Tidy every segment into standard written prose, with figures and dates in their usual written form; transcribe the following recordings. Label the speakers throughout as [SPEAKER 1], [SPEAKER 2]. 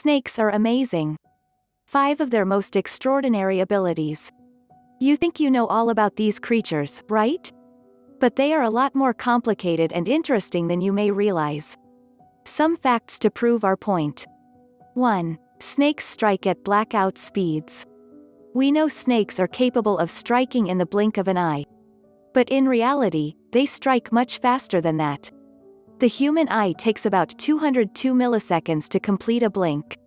[SPEAKER 1] Snakes are amazing. 5 of their most extraordinary abilities. You think you know all about these creatures, right? But they are a lot more complicated and interesting than you may realize. Some facts to prove our point. 1. Snakes strike at blackout speeds. We know snakes are capable of striking in the blink of an eye. But in reality, they strike much faster than that. The human eye takes about 202 milliseconds to complete a blink.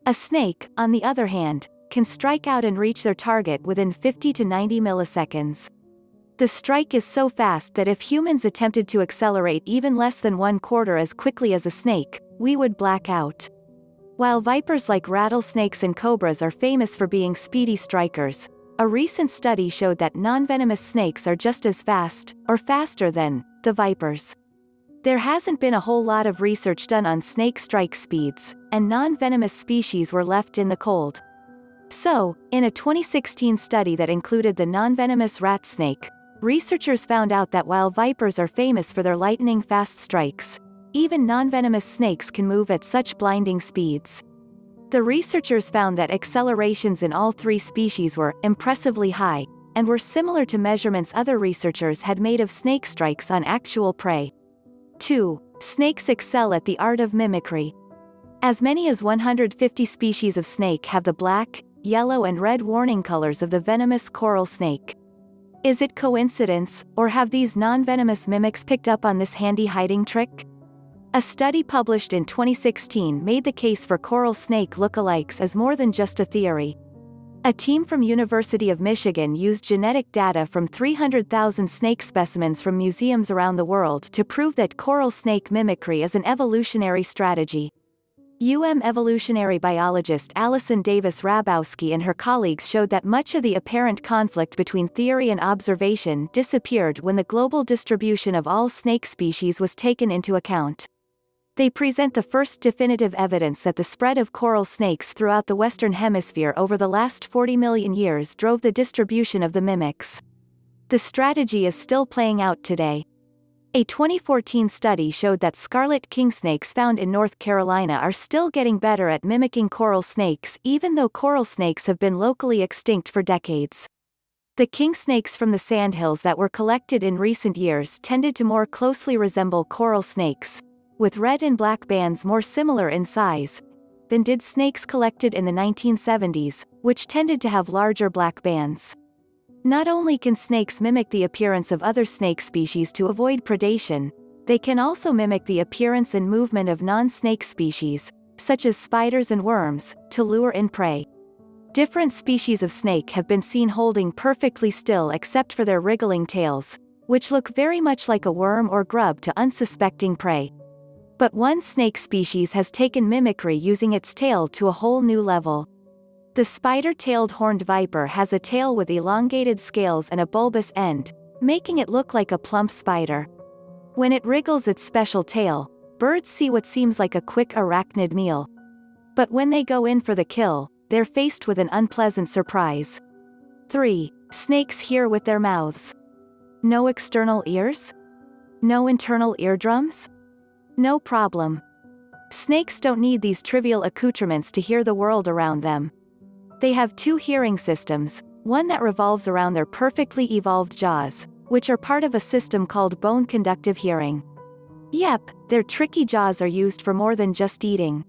[SPEAKER 1] A snake, on the other hand, can strike out and reach their target within 50 to 90 milliseconds. The strike is so fast that if humans attempted to accelerate even less than 1/4 as quickly as a snake, we would black out. While vipers like rattlesnakes and cobras are famous for being speedy strikers, a recent study showed that non-venomous snakes are just as fast, or faster than, the vipers. There hasn't been a whole lot of research done on snake strike speeds, and non-venomous species were left in the cold. So, in a 2016 study that included the non-venomous rat snake, researchers found out that while vipers are famous for their lightning-fast strikes, even non-venomous snakes can move at such blinding speeds. The researchers found that accelerations in all 3 species were impressively high, and were similar to measurements other researchers had made of snake strikes on actual prey. 2. Snakes excel at the art of mimicry. As many as 150 species of snake have the black, yellow and red warning colors of the venomous coral snake. Is it coincidence, or have these non-venomous mimics picked up on this handy hiding trick? A study published in 2016 made the case for coral snake lookalikes as more than just a theory. A team from University of Michigan used genetic data from 300,000 snake specimens from museums around the world to prove that coral snake mimicry is an evolutionary strategy. Evolutionary biologist Alison Davis-Rabowski and her colleagues showed that much of the apparent conflict between theory and observation disappeared when the global distribution of all snake species was taken into account. They present the first definitive evidence that the spread of coral snakes throughout the Western Hemisphere over the last 40 million years drove the distribution of the mimics. The strategy is still playing out today. A 2014 study showed that scarlet kingsnakes found in North Carolina are still getting better at mimicking coral snakes even though coral snakes have been locally extinct for decades. The kingsnakes from the sandhills that were collected in recent years tended to more closely resemble coral snakes, with red and black bands more similar in size, than did snakes collected in the 1970s, which tended to have larger black bands. Not only can snakes mimic the appearance of other snake species to avoid predation, they can also mimic the appearance and movement of non-snake species, such as spiders and worms, to lure in prey. Different species of snake have been seen holding perfectly still except for their wriggling tails, which look very much like a worm or grub to unsuspecting prey. But one snake species has taken mimicry using its tail to a whole new level. The spider-tailed horned viper has a tail with elongated scales and a bulbous end, making it look like a plump spider. When it wriggles its special tail, birds see what seems like a quick arachnid meal. But when they go in for the kill, they're faced with an unpleasant surprise. 3. Snakes hear with their mouths. No external ears? No internal eardrums? No problem. Snakes don't need these trivial accoutrements to hear the world around them. They have 2 hearing systems, one that revolves around their perfectly evolved jaws, which are part of a system called bone conductive hearing. Yep, their tricky jaws are used for more than just eating.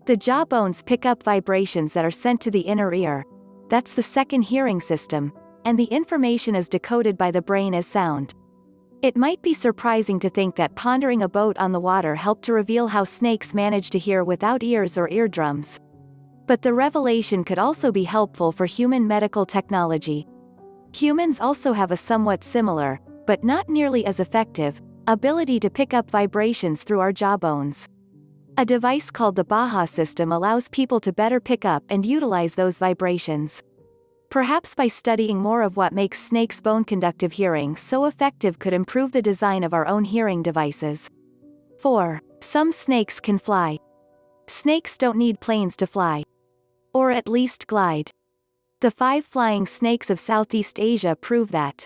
[SPEAKER 1] The jaw bones pick up vibrations that are sent to the inner ear. That's the second hearing system, and the information is decoded by the brain as sound. It might be surprising to think that pondering a boat on the water helped to reveal how snakes manage to hear without ears or eardrums. But the revelation could also be helpful for human medical technology. Humans also have a somewhat similar, but not nearly as effective, ability to pick up vibrations through our jawbones. A device called the Baha system allows people to better pick up and utilize those vibrations. Perhaps by studying more of what makes snakes' bone conductive hearing so effective could improve the design of our own hearing devices. 4. Some snakes can fly. Snakes don't need planes to fly. Or at least glide. The 5 flying snakes of Southeast Asia prove that.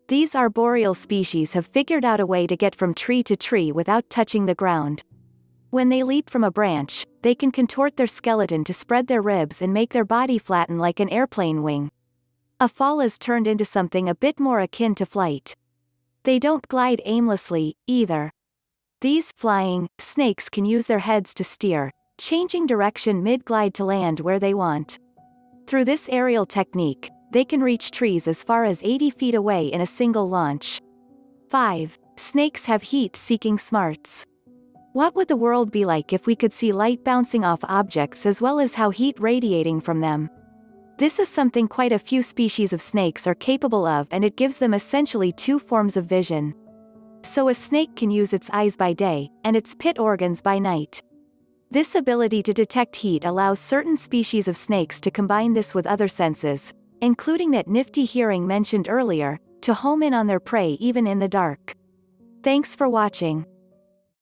[SPEAKER 1] These arboreal species have figured out a way to get from tree to tree without touching the ground. When they leap from a branch, they can contort their skeleton to spread their ribs and make their body flatten like an airplane wing. A fall is turned into something a bit more akin to flight. They don't glide aimlessly, either. These flying snakes can use their heads to steer, changing direction mid-glide to land where they want. Through this aerial technique, they can reach trees as far as 80 feet away in a single launch. 5. Snakes have heat-seeking smarts. What would the world be like if we could see light bouncing off objects as well as how heat radiating from them? This is something quite a few species of snakes are capable of, and it gives them essentially two forms of vision. So a snake can use its eyes by day, and its pit organs by night. This ability to detect heat allows certain species of snakes to combine this with other senses, including that nifty hearing mentioned earlier, to home in on their prey even in the dark. Thanks for watching.